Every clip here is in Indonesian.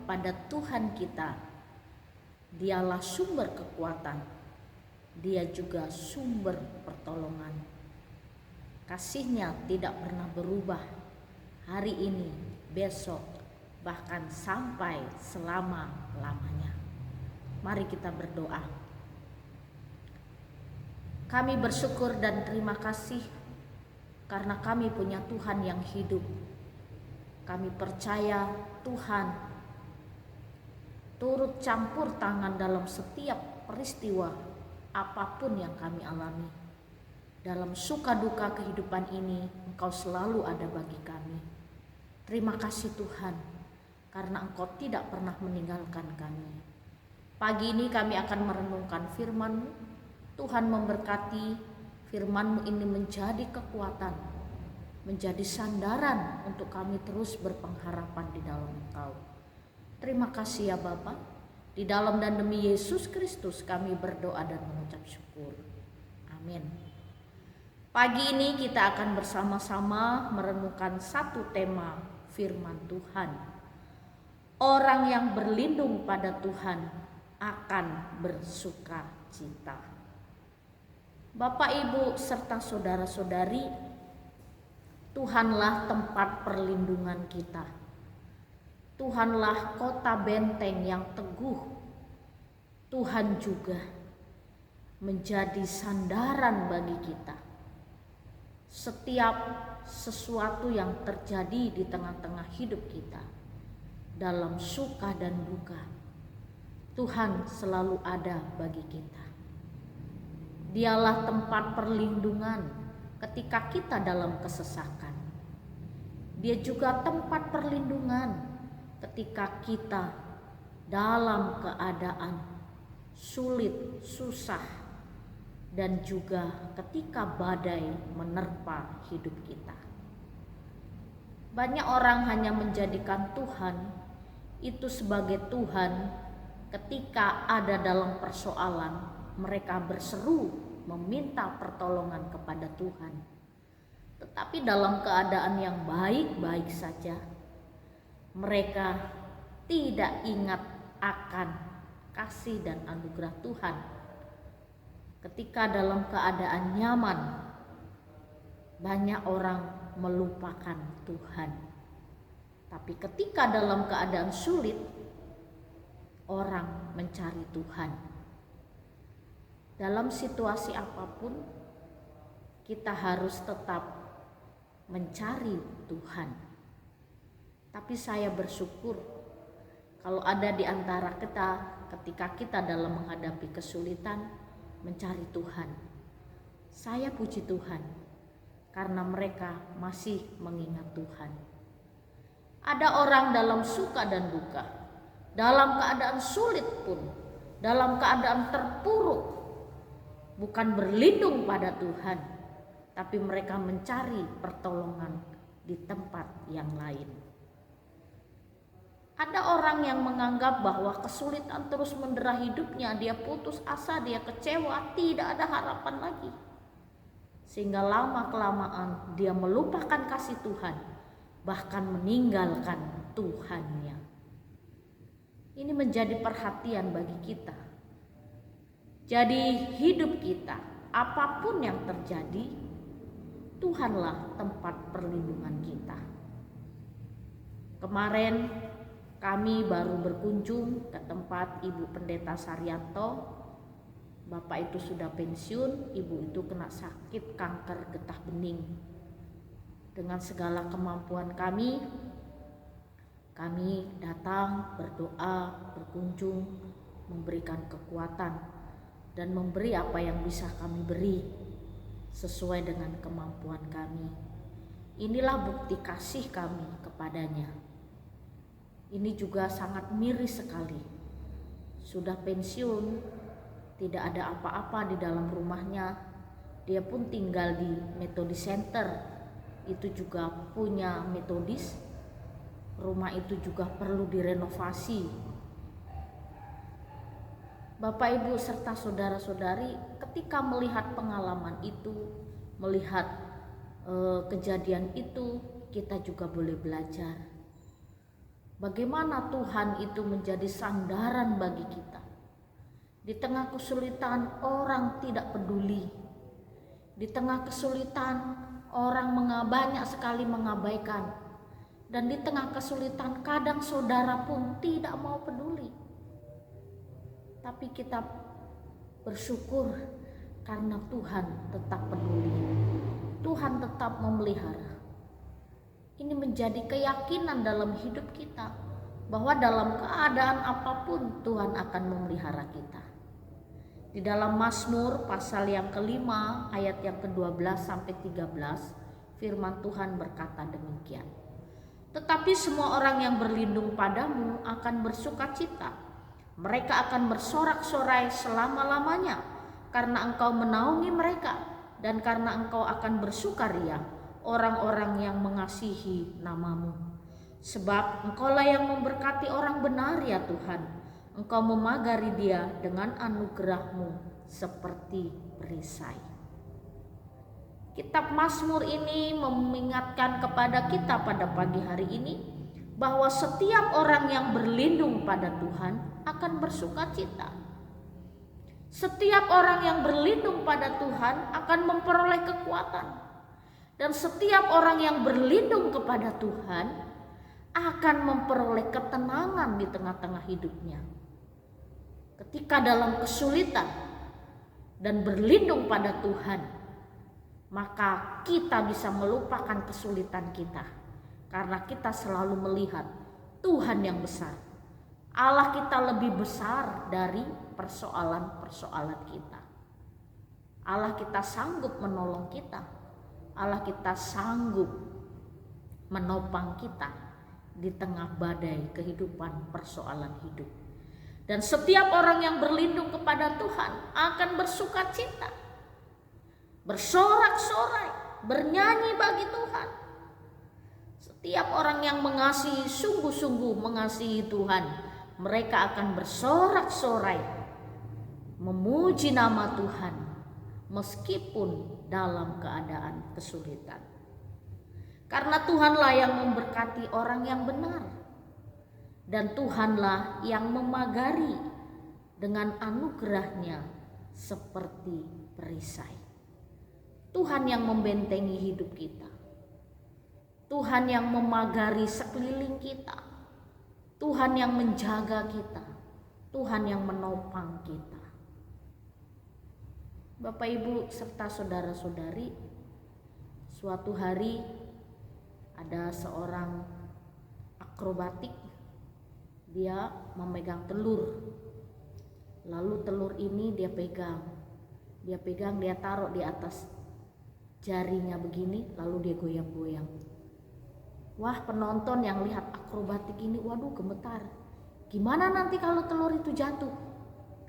kepada Tuhan kita. Dialah sumber kekuatan, Dia juga sumber pertolongan. Kasih-Nya tidak pernah berubah, hari ini, besok, bahkan sampai selama-lamanya. Mari kita berdoa. Kami bersyukur dan terima kasih karena kami punya Tuhan yang hidup. Kami percaya Tuhan turut campur tangan dalam setiap peristiwa apapun yang kami alami. Dalam suka duka kehidupan ini, Engkau selalu ada bagi kami. Terima kasih Tuhan, karena Engkau tidak pernah meninggalkan kami. Pagi ini kami akan merenungkan firman-Mu. Tuhan memberkati firman-Mu ini menjadi kekuatan, menjadi sandaran untuk kami terus berpengharapan di dalam Engkau. Terima kasih ya Bapa. Di dalam dan demi Yesus Kristus kami berdoa dan mengucap syukur. Amin. Pagi ini kita akan bersama-sama merenungkan satu tema firman Tuhan. Orang yang berlindung pada Tuhan akan bersuka cita. Bapak, Ibu, serta saudara-saudari, Tuhanlah tempat perlindungan kita. Tuhanlah kota benteng yang teguh. Tuhan juga menjadi sandaran bagi kita. Setiap sesuatu yang terjadi di tengah-tengah hidup kita, dalam suka dan duka, Tuhan selalu ada bagi kita. Dialah tempat perlindungan ketika kita dalam kesesakan. Dia juga tempat perlindungan ketika kita dalam keadaan sulit, susah, dan juga ketika badai menerpa hidup kita. Banyak orang hanya menjadikan Tuhan itu sebagai Tuhan ketika ada dalam persoalan, mereka berseru meminta pertolongan kepada Tuhan. Tetapi dalam keadaan yang baik-baik saja, mereka tidak ingat akan kasih dan anugerah Tuhan. Ketika dalam keadaan nyaman, banyak orang melupakan Tuhan. Tapi ketika dalam keadaan sulit, orang mencari Tuhan. Dalam situasi apapun, kita harus tetap mencari Tuhan. Tapi saya bersyukur kalau ada di antara kita ketika kita dalam menghadapi kesulitan mencari Tuhan. Saya puji Tuhan karena mereka masih mengingat Tuhan. Ada orang dalam suka dan duka, dalam keadaan sulit pun, dalam keadaan terpuruk, bukan berlindung pada Tuhan, tapi mereka mencari pertolongan di tempat yang lain. Ada orang yang menganggap bahwa kesulitan terus mendera hidupnya, dia putus asa, dia kecewa, tidak ada harapan lagi. Sehingga lama-kelamaan dia melupakan kasih Tuhan, bahkan meninggalkan Tuhannya. Ini menjadi perhatian bagi kita. Jadi hidup kita, apapun yang terjadi, Tuhanlah tempat perlindungan kita. Kemarin kami baru berkunjung ke tempat Ibu Pendeta Saryanto. Bapak itu sudah pensiun, ibu itu kena sakit kanker getah bening. Dengan segala kemampuan kami datang berdoa, berkunjung, memberikan kekuatan dan memberi apa yang bisa kami beri sesuai dengan kemampuan kami. Inilah bukti kasih kami kepadanya. Ini juga sangat miris sekali. Sudah pensiun, tidak ada apa-apa di dalam rumahnya. Dia pun tinggal di Methodist Center. Itu juga punya Methodist. Rumah itu juga perlu direnovasi. Bapak, Ibu, serta saudara-saudari, ketika melihat pengalaman itu, melihat kejadian itu, kita juga boleh belajar Bagaimana Tuhan itu menjadi sandaran bagi kita. Di tengah kesulitan orang tidak peduli. Di tengah kesulitan orang banyak sekali mengabaikan. Dan di tengah kesulitan kadang saudara pun tidak mau peduli. Tapi kita bersyukur karena Tuhan tetap peduli. Tuhan tetap memelihara. Ini menjadi keyakinan dalam hidup kita bahwa dalam keadaan apapun Tuhan akan memelihara kita. Di dalam Mazmur pasal yang kelima ayat yang ke-12 sampai 13 firman Tuhan berkata demikian. Tetapi semua orang yang berlindung padamu akan bersukacita. Mereka akan bersorak-sorai selama-lamanya karena engkau menaungi mereka dan karena engkau akan bersukaria orang-orang yang mengasihi namamu. Sebab engkaulah yang memberkati orang benar ya Tuhan. Engkau memagari dia dengan anugerahmu seperti perisai. Kitab Mazmur ini mengingatkan kepada kita pada pagi hari ini bahwa setiap orang yang berlindung pada Tuhan akan bersukacita. Setiap orang yang berlindung pada Tuhan akan memperoleh kekuatan. Dan setiap orang yang berlindung kepada Tuhan akan memperoleh ketenangan di tengah-tengah hidupnya. Ketika dalam kesulitan dan berlindung pada Tuhan, maka kita bisa melupakan kesulitan kita. Karena kita selalu melihat Tuhan yang besar. Allah kita lebih besar dari persoalan-persoalan kita. Allah kita sanggup menolong kita. Allah kita sanggup menopang kita di tengah badai kehidupan persoalan hidup. Dan setiap orang yang berlindung kepada Tuhan akan bersukacita, bersorak-sorai, bernyanyi bagi Tuhan. Setiap orang yang mengasihi, sungguh-sungguh mengasihi Tuhan, mereka akan bersorak-sorai, memuji nama Tuhan, meskipun dalam keadaan kesulitan. Karena Tuhanlah yang memberkati orang yang benar. Dan Tuhanlah yang memagari dengan anugerahnya seperti perisai. Tuhan yang membentengi hidup kita. Tuhan yang memagari sekeliling kita. Tuhan yang menjaga kita. Tuhan yang menopang kita. Bapak Ibu serta saudara-saudari, suatu hari ada seorang akrobatik, dia memegang telur. Lalu telur ini dia pegang, dia taruh di atas jarinya begini, lalu dia goyang-goyang. Wah, penonton yang lihat akrobatik ini, waduh gemetar. Gimana nanti kalau telur itu jatuh?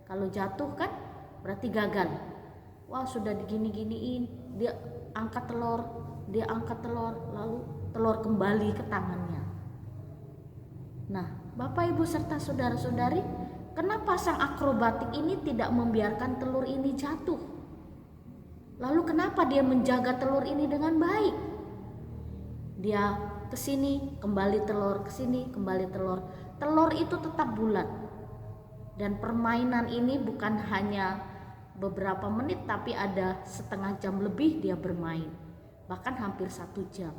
Kalau jatuh kan berarti gagal. Wah, sudah digini-giniin, dia angkat telur, lalu telur kembali ke tangannya. Nah, Bapak Ibu serta saudara-saudari, kenapa sang akrobatik ini tidak membiarkan telur ini jatuh? Lalu kenapa dia menjaga telur ini dengan baik? Dia kesini kembali telur, kesini kembali telur. Telur itu tetap bulat. Dan permainan ini bukan hanya beberapa menit, tapi ada setengah jam lebih dia bermain, bahkan hampir 1 jam.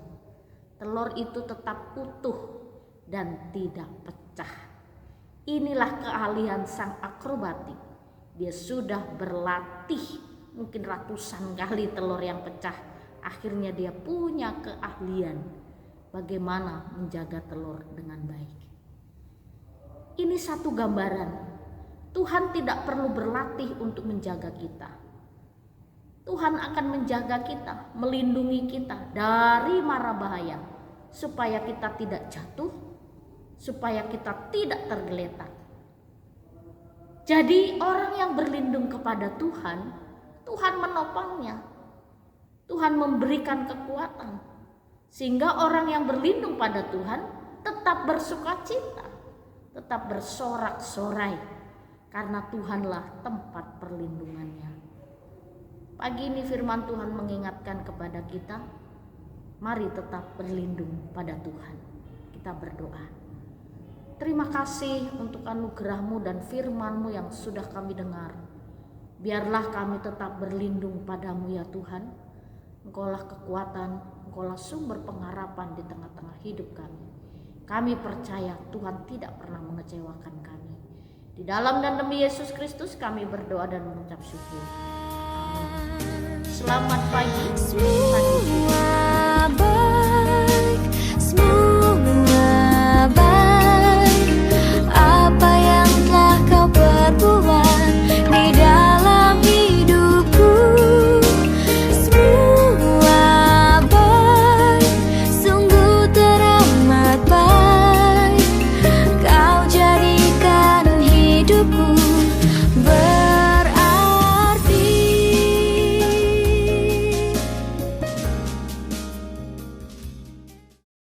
Telur itu tetap utuh dan tidak pecah. Inilah keahlian sang akrobatik. Dia sudah berlatih mungkin ratusan kali telur yang pecah. Akhirnya dia punya keahlian bagaimana menjaga telur dengan baik. Ini satu gambaran. Tuhan tidak perlu berlatih untuk menjaga kita. Tuhan akan menjaga kita, melindungi kita dari mara bahaya, supaya kita tidak jatuh, supaya kita tidak tergeletak. Jadi orang yang berlindung kepada Tuhan, Tuhan menopangnya. Tuhan memberikan kekuatan, sehingga orang yang berlindung pada Tuhan tetap bersukacita, tetap bersorak-sorai. Karena Tuhanlah tempat perlindungannya. Pagi ini firman Tuhan mengingatkan kepada kita, mari tetap berlindung pada Tuhan. Kita berdoa. Terima kasih untuk anugerah-Mu dan firman-Mu yang sudah kami dengar. Biarlah kami tetap berlindung pada-Mu ya Tuhan. Engkaulah kekuatan, Engkaulah sumber pengharapan di tengah-tengah hidup kami. Kami percaya Tuhan tidak pernah mengecewakan kami. Di dalam dan demi Yesus Kristus kami berdoa dan mengucap syukur. Amin. Selamat pagi, Tuhan Yesus.